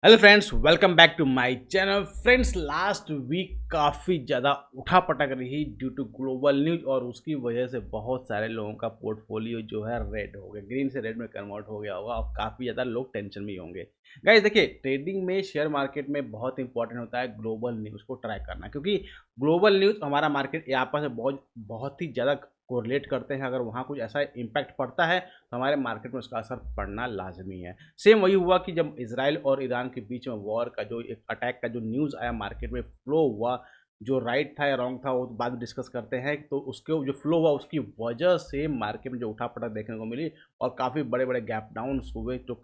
Hello friends, welcome back to my channel. Friends, last week काफ़ी ज़्यादा उठापटक रही due to global news और उसकी वजह से बहुत सारे लोगों का पोर्टफोलियो जो है रेड हो गया, ग्रीन से रेड में कन्वर्ट हो गया होगा और काफ़ी ज़्यादा लोग टेंशन में होंगे। गाइस देखिए, ट्रेडिंग में शेयर मार्केट में बहुत इंपॉर्टेंट होता है ग्लोबल न्यूज़ को ट्रैक करना, क्योंकि ग्लोबल न्यूज़ हमारा मार्केट आपस में बहुत बहुत ही ज़्यादा कोरिलेट करते हैं। अगर वहाँ कुछ ऐसा इम्पैक्ट पड़ता है तो हमारे मार्केट में उसका असर पड़ना लाजमी है। सेम वही हुआ कि जब इसराइल और ईरान के बीच में वॉर का जो एक अटैक का जो न्यूज़ आया, मार्केट में फ्लो हुआ, जो राइट था या रॉन्ग था वो बाद में डिस्कस करते हैं। तो उसके जो फ्लो हुआ उसकी वजह से मार्केट में जो उठापटक देखने को मिली और काफ़ी बड़े बड़े गैप डाउन हुए जो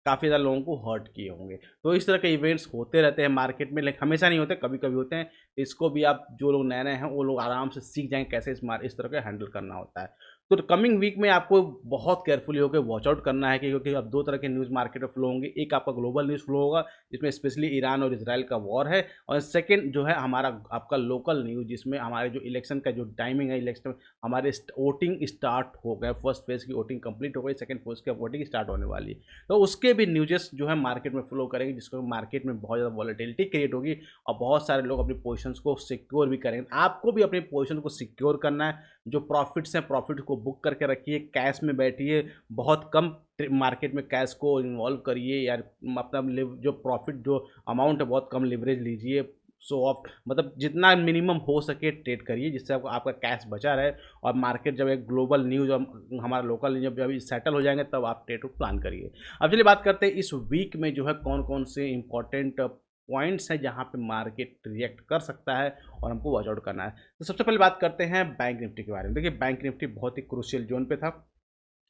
काफ़ी ज़्यादा लोगों को हर्ट किए होंगे। तो इस तरह के इवेंट्स होते रहते हैं मार्केट में, लेकिन हमेशा नहीं होते, कभी कभी होते हैं। इसको भी आप जो लोग नए नए हैं वो लोग आराम से सीख जाएंगे कैसे इस तरह का हैंडल करना होता है। तो कमिंग वीक में आपको बहुत केयरफुली होकर वॉच आउट करना है, क्योंकि अब दो तरह के न्यूज़ मार्केट में फ्लो होंगे। एक आपका ग्लोबल न्यूज़ फ्लो होगा जिसमें स्पेशली ईरान और इसराइल का वॉर है, और सेकंड जो है हमारा आपका लोकल न्यूज़ जिसमें हमारे जो इलेक्शन का जो टाइमिंग है, इलेक्शन हमारे वोटिंग स्टार्ट हो गए, फर्स्ट फेज़ की वोटिंग कंप्लीट हो गई, सेकंड फेज़ की वोटिंग स्टार्ट होने वाली है। तो उसके भी न्यूज़ेस जो है मार्केट में फ्लो करेंगे, जिसको मार्केट में बहुत ज़्यादा वॉलेटिलिटी क्रिएट होगी और बहुत सारे लोग अपनी पोजीशंस को सिक्योर भी करेंगे। आपको भी अपनी पोजीशन को सिक्योर करना है। जो प्रॉफिट्स हैं प्रॉफिट को बुक करके रखिए, कैश में बैठिए, बहुत कम मार्केट में कैश को इन्वॉल्व करिए, या अपना जो प्रॉफिट जो अमाउंट है बहुत कम लिवरेज लीजिए। सो ऑफ मतलब जितना मिनिमम हो सके ट्रेड करिए, जिससे आपका कैश बचा रहे। और मार्केट जब एक ग्लोबल न्यूज़ और हमारा लोकल न्यूज़ जब सेटल हो जाएंगे तब आप ट्रेड को प्लान करिए। अब चलिए बात करते हैं इस वीक में जो है कौन कौन से इंपॉर्टेंट पॉइंट्स हैं जहाँ पे मार्केट रिएक्ट कर सकता है और हमको वॉच आउट करना है। तो सबसे पहले बात करते हैं बैंक निफ्टी के बारे में। देखिए, बैंक निफ्टी बहुत ही क्रूशियल जोन पे था।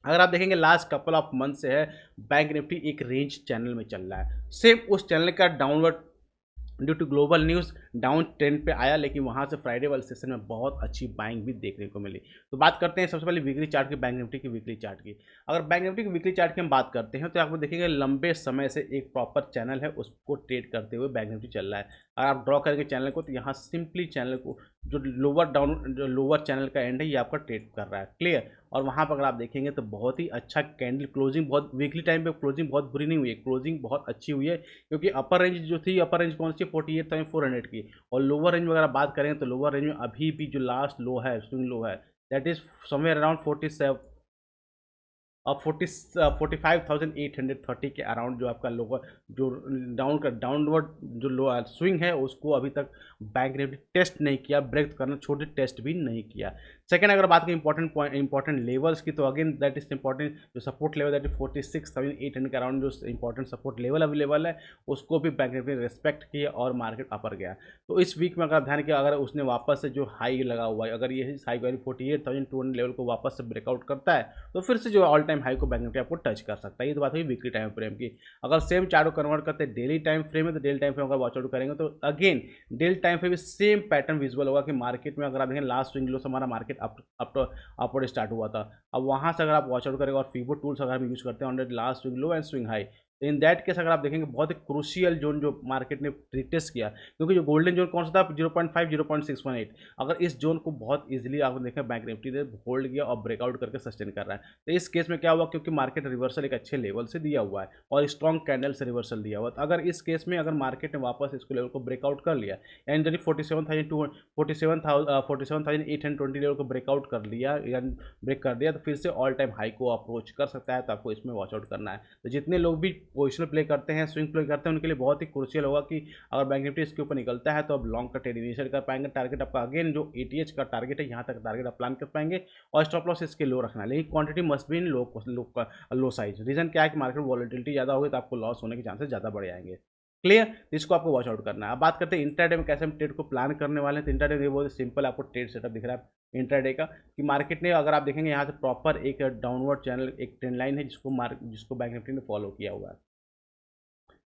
अगर आप देखेंगे लास्ट कपल ऑफ मंथ से है बैंक निफ्टी एक रेंज चैनल में चल रहा है। सेम उस चैनल का downward due to global news down trend पे आया, लेकिन वहाँ से फ्राइडे वाले सेशन में बहुत अच्छी बाइंग भी देखने को मिली। तो बात करते हैं सबसे पहले वीकली चार्ट की, बैंक निफ्टी की वीकली चार्ट की। अगर बैंक निफ्टी की वीकली चार्ट की हम बात करते हैं तो आपको देखेंगे लंबे समय से एक प्रॉपर चैनल है, उसको ट्रेड करते हुए बैंक निफ्टी चल रहा है। अगर आप ड्रॉ करेंगे चैनल को तो यहाँ सिंपली चैनल को जो लोअर चैनल का एंड है ये आपका ट्रेड कर रहा है, क्लियर। और वहाँ पर अगर आप देखेंगे तो बहुत ही अच्छा कैंडल क्लोजिंग, बहुत वीकली टाइम पे क्लोजिंग बहुत बुरी नहीं हुई है, क्लोजिंग बहुत अच्छी हुई है। क्योंकि अपर रेंज जो थी, अपर रेंज कौन सी 48,400 की, और लोअर रेंज में अगर आप बात करें तो लोअर रेंज में अभी भी जो लास्ट लो है, स्विंग लो है, दैट इज समवेयर अराउंड 47 और 45,830 के अराउंड जो आपका लोअर जो डाउनवर्ड जो लो स्विंग है उसको अभी तक बैंक ने टेस्ट नहीं किया, ब्रेक करना छोटे टेस्ट भी नहीं किया। सेकंड, अगर बात करें इंपॉर्टेंट पॉइंट इंपॉर्टेंट लेवल्स की, तो अगेन दैट इज इंपॉर्टेंट जो सपोर्ट लेवल दैट इज 46,800 के अराउंड जो इंपॉर्टेंट सपोर्ट लेवल अवेलेबल है उसको भी बैंक ने रिस्पेक्ट किया और मार्केट अपर गया। तो इस वीक में अगर ध्यान किया, अगर उसने वापस से जो हाई लगा हुआ है, अगर ये हाई वैल्यू 48,200 लेवल को वापस से ब्रेकआउट करता है तो फिर से जो ऑल टाइम हाई को बैंक निफ्टी आपको टच कर सकता है। ये तो बात हुई वीकली टाइम फ्रेम की। अगर सेम चार्ट को कन्वर्ट करते हैं डेली टाइम फ्रेम में, तो डेली टाइम फ्रेम अगर वॉच आउट करेंगे तो अगेन डेली टाइम फ्रेम में सेम पैटर्न विजुअल होगा कि मार्केट में अगर आप देखें लास्ट स्विंग लो से हमारा मार्केट अपवर्ड स्टार्ट हुआ था। अब वहाँ से अगर आप वॉच आउट करेंगे और फीबो टूल्स अगर हम यूज करते हैं on last swing low and swing high, तो इन दैट केस अगर आप देखेंगे बहुत ही क्रूशियल जोन जो मार्केट ने रिटेस्ट किया, क्योंकि जो गोल्डन जोन कौन सा था 0.5 0.618, अगर इस जोन को बहुत इजीली आपको देखें बैंक निफ्टी ने होल्ड किया और ब्रेकआउट करके सस्टेन कर रहा है। तो इस केस में क्या हुआ, क्योंकि मार्केट रिवर्सल एक अच्छे लेवल से दिया हुआ है और स्ट्रॉन्ग कैंडल से रिवर्सल दिया हुआ है, तो अगर इस केस में अगर मार्केट ने वापस इसको लेवल को ब्रेकआउट कर लिया, यानी यदि 47,820 लेवल को ब्रेकआउट कर लिया या ब्रेक कर दिया, तो फिर से ऑल टाइम हाई को अप्रोच कर सकता है। तो आपको इसमें वॉच आउट करना है। तो जितने लोग भी पोजिशनल प्ले करते हैं, स्विंग प्ले करते हैं, उनके लिए बहुत ही क्रूशियल होगा कि अगर बैंक निफ्टी इसके ऊपर निकलता है तो अब लॉन्ग का ट्रेड इनिशिएट कर पाएंगे। टारगेट आपका अगेन जो एटीएच का टारगेट है, यहाँ तक टारगेट आप प्लान कर पाएंगे और स्टॉप लॉस इसके लो रखना है, लेकिन quantity must be in low size. Reason क्या है कि मार्केट वॉलेटिलिटी ज़्यादा होगी तो आपको लॉस होने के चांसेस ज़्यादा बढ़ जाएंगे, क्लियर। इसको आपको वॉच आउट करना है। अब बात करते हैं इंट्राडे में कैसे हम ट्रेड को प्लान करने वाले हैं। तो इंट्राडे में बहुत सिंपल आपको ट्रेड सेटअप दिख रहा है इंट्राडे का, कि मार्केट ने अगर आप देखेंगे यहाँ से प्रॉपर एक डाउनवर्ड चैनल एक ट्रेंड लाइन है जिसको बैंक निफ्टी ने फॉलो किया हुआ है,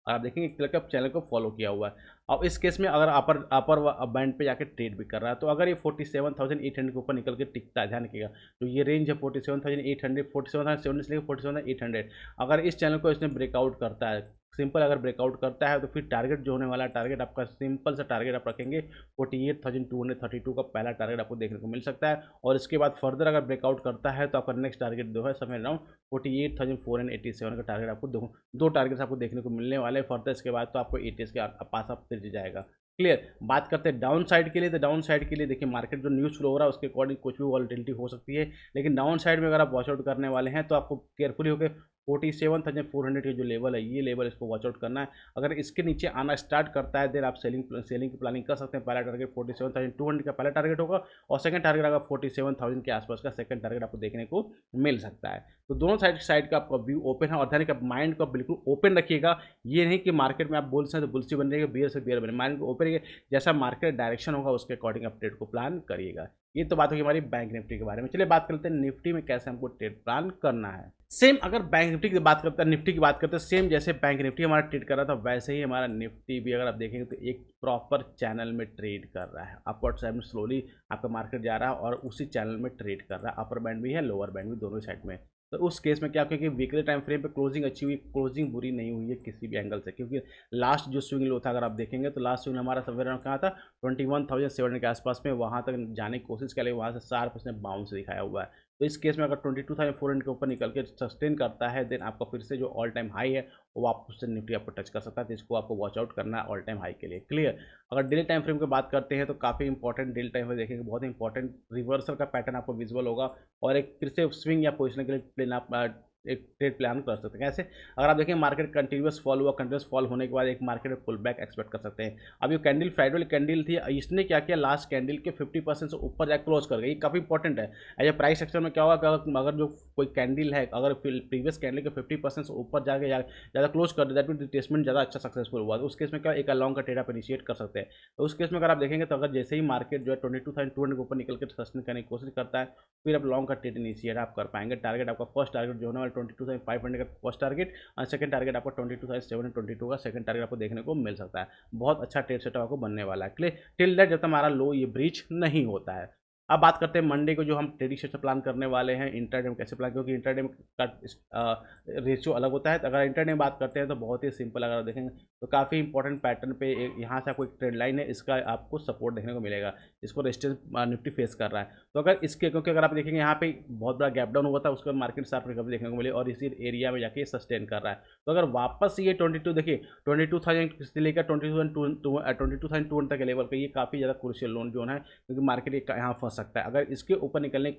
और आप देखेंगे एक तरह का चैनल को फॉलो किया हुआ है। अब इस केस में अगर अपर अपर बैंड पे जाके ट्रेड भी कर रहा है, तो अगर ये 47,800 के ऊपर निकल के टिकता है, ध्यान रखिएगा तो ये रेंज है 47,800, 47,700 से लेकर 47,800, अगर इस चैनल को इसने ब्रेकआउट करता है सिंपल अगर ब्रेकआउट करता है तो फिर टारगेट जो होने वाला है, टारगेट आपका सिंपल सा टारगेट आप रखेंगे 48,232 का पहला टारगेट आपको देखने को मिल सकता है। और इसके बाद फर्दर अगर ब्रेकआउट करता है तो आपका नेक्स्ट टारगेट जो है समय अराउंड 48,487 का टारगेट आपको दो टारगेट्स आपको देखने को मिलने वाले हैं। फर्दर इसके बाद तो आपको 80 के पास आप फिर जाएगा। क्लियर। बात करते हैं डाउन साइड के लिए, तो डाउन साइड के लिए देखिए मार्केट जो न्यूज़ फ्लो हो रहा है उसके अकॉर्डिंग कुछ भी वॉलिटिलिटी हो सकती है, लेकिन डाउन साइड में अगर आप वॉच आउट करने वाले हैं तो आपको केयरफुली होकर 47,400 के जो लेवल है, ये लेवल इसको वॉच आउट करना है। अगर इसके नीचे आना स्टार्ट करता है देन आप सेलिंग की प्लानिंग कर सकते हैं। पहला टारगेट 47,200 का पहला टारगेट होगा और सेकंड टारगेट अगर 47,000 के आसपास का सेकंड टारगेट आपको देखने को मिल सकता है। तो दोनों साइड का आपका व्यू ओपन है और ध्यान का माइंड को बिल्कुल ओपन रखिएगा। ये नहीं कि मार्केट में आप बोल सकते तो बुल्सी बन जाएगा, बियर से बियर बने, माइंड को ओपन रखिए। जैसा मार्केट डायरेक्शन होगा उसके अकॉर्डिंग आप ट्रेड को प्लान करिएगा। ये तो बात होगी हमारी बैंक निफ्टी के बारे में। चलिए बात करते हैं निफ्टी में कैसे हमको ट्रेड प्लान करना है। सेम अगर बैंक निफ्टी की बात करते हैं, निफ्टी की बात करते हैं, सेम जैसे बैंक निफ्टी हमारा ट्रेड कर रहा था वैसे ही हमारा निफ्टी भी अगर आप देखेंगे तो एक प्रॉपर चैनल में ट्रेड कर रहा है। अपवर्ड साइड में स्लोली आपका मार्केट जा रहा है और उसी चैनल में ट्रेड कर रहा है। अपर बैंड भी है, लोअर बैंड भी, दोनों साइड में। तो उस केस में क्या, क्योंकि वीकली टाइम फ्रेम पे क्लोजिंग अच्छी हुई, क्लोजिंग बुरी नहीं हुई है किसी भी एंगल से, क्योंकि लास्ट जो स्विंग लो था अगर आप देखेंगे तो लास्ट स्विंग हमारा सवेरे अराउंड कहाँ था 21,700 के आसपास में, वहाँ तक जाने की कोशिश कर, वहाँ से 4% बाउंस दिखाया हुआ है। तो इस केस में अगर 22,400 के ऊपर निकल के सस्टेन करता है देन आपका फिर से जो ऑल टाइम हाई है वो आप उससे निफ्टी आपको टच कर सकता है। तो इसको आपको वॉच आउट करना है ऑल टाइम हाई के लिए। क्लियर। अगर डेली टाइम फ्रेम की बात करते हैं तो काफ़ी इंपॉर्टेंट डेली टाइम फ्रेम देखेंगे, बहुत इंपॉर्टेंट रिवर्सल का पैटर्न आपको विजुअल होगा और एक फिर से स्विंग या पोजिशन के लिए प्लेन आप एक ट्रेड प्लान कर सकते हैं। कैसे, अगर आप देखें मार्केट कंटिन्यूस फॉल हुआ, कंटिन्यूस फॉल होने के बाद एक मार्केट में पुल बैक एक्सपेक्ट कर सकते हैं। अब ये कैंडल फ्राइडे वाली कैंडल थी, इसने क्या किया, लास्ट कैंडल के 50% से ऊपर जाकर क्लोज कर गई। ये काफ़ी इंपॉर्टेंट है। एज प्राइस सेक्शन में क्या होगा, अगर जो कोई कैंडल है अगर प्रीवियस कैंडल के 50% से ऊपर जाके ज़्यादा क्लोज कर दे, दैट मीन रिट्रेसमेंट ज़्यादा अच्छा सक्सेसफुल हुआ, तो उस केस में क्या एक लॉन्ग का ट्रेड आप इनिशिएट कर सकते हैं। तो उस केस में अगर आप देखेंगे तो अगर जैसे ही मार्केट जो है 22,200 के ऊपर निकल के सस्टेन करने की कोशिश करता है फिर आप लॉन्ग का ट्रेड इनिशिएट आप कर पाएंगे। टारगेट आपका फर्स्ट टारगेट जो होने वाला 22,500 का फर्स्ट टारगेट और सेकंड टारगेट आपका 22,722 का सेकंड टारगेट आपको देखने को मिल सकता है। बहुत अच्छा ट्रेड सेटअप आपको बनने वाला है। क्लियर। टिल दैट जब तक हमारा लो ये ब्रीच नहीं होता है। अब बात करते हैं मंडे को जो हम ट्रेडिंग सेशन प्लान करने वाले हैं। इंटरडे में कैसे प्लान, क्योंकि इंटरडे का रेशियो अलग होता है। तो अगर इंटरडे में बात करते हैं तो बहुत ही सिंपल, अगर देखेंगे तो काफ़ी इंपॉर्टेंट पैटर्न पे यहाँ से आपको एक ट्रेड लाइन है, इसका आपको सपोर्ट देखने को मिलेगा। इसको रेजिस्टेंस निफ्टी फेस कर रहा है। तो अगर इसके, क्योंकि अगर आप देखेंगे यहाँ पे बहुत बड़ा गैप डाउन हुआ था, उसके बाद मार्केट शार्प रिकवरी देखने को मिली और इसी एरिया में जाके सस्टेन कर रहा है। तो अगर वापस ये 22 देखिए 22,000 से लेकर 22,200 तक के लेवल का, ये काफ़ी ज़्यादा क्रूशियल लोन जोन है, क्योंकि मार्केट यहाँ फंस सकता है। अगर इसके ऊपर निकलने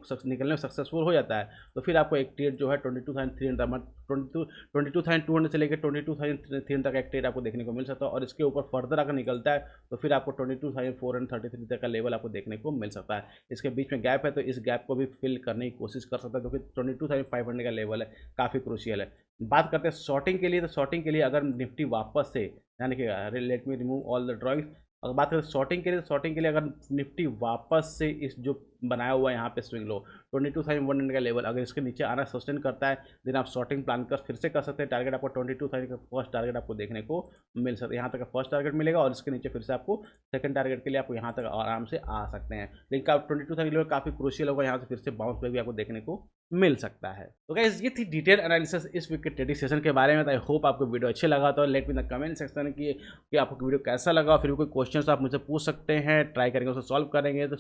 में सक्सेसफुल हो जाता है तो फिर आपको एक ट्रेड जो है 22,200 से लेकर 22,300 तक एक ट्रेड आपको देखने को मिल सकता है। और इसके ऊपर फर्दर अगर निकलता है तो फिर आपको 22,433 तक का लेवल आपको देखने को मिल सकता है। इसके बीच में गैप है तो इस गैप को भी फिल करने की कोशिश कर सकता है, क्योंकि 22,500 का लेवल है, काफ़ी क्रूशियल है। बात करते हैं शॉर्टिंग के लिए, तो शॉर्टिंग के लिए अगर निफ्टी वापस से, यानी कि let me remove all the drawings, अगर बात करें शॉर्टिंग के लिए, तो शॉर्टिंग के लिए अगर निफ्टी वापस से इस जो बनाया हुआ है यहाँ पे स्विंग लो 22,100 का लेवल, अगर इसके नीचे आना सस्टेन करता है देन आप शॉर्टिंग प्लान कर फिर से कर सकते हैं। टारगेट आपको 22,000 का फर्स्ट टारगेट आपको देखने को मिल सकता है, यहाँ तक का फर्स्ट टारगेट मिलेगा और इसके नीचे फिर से आपको सेकंड टारगेट के लिए आपको यहाँ तक आराम से आ सकते हैं। लेकिन आप 22,000 लेवल काफ़ी क्रूशियल होगा, यहाँ से फिर से बाउंस बैक भी आपको देखने को मिल सकता है। तो गाइस ये थी डिटेल एनालिसिस इस वीक के ट्रेडिंग सेशन के बारे में। आई होप आपको वीडियो अच्छे लगा, तो let me in the comment section कि आपको वीडियो कैसा लगा। फिर भी कोई क्वेश्चन आप मुझसे पूछ सकते हैं, ट्राई करेंगे, उसको सॉल्व करेंगे। तो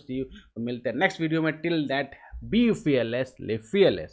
मिलते हैं नेक्स्ट वीडियो में। Till that be fearless, live fearless।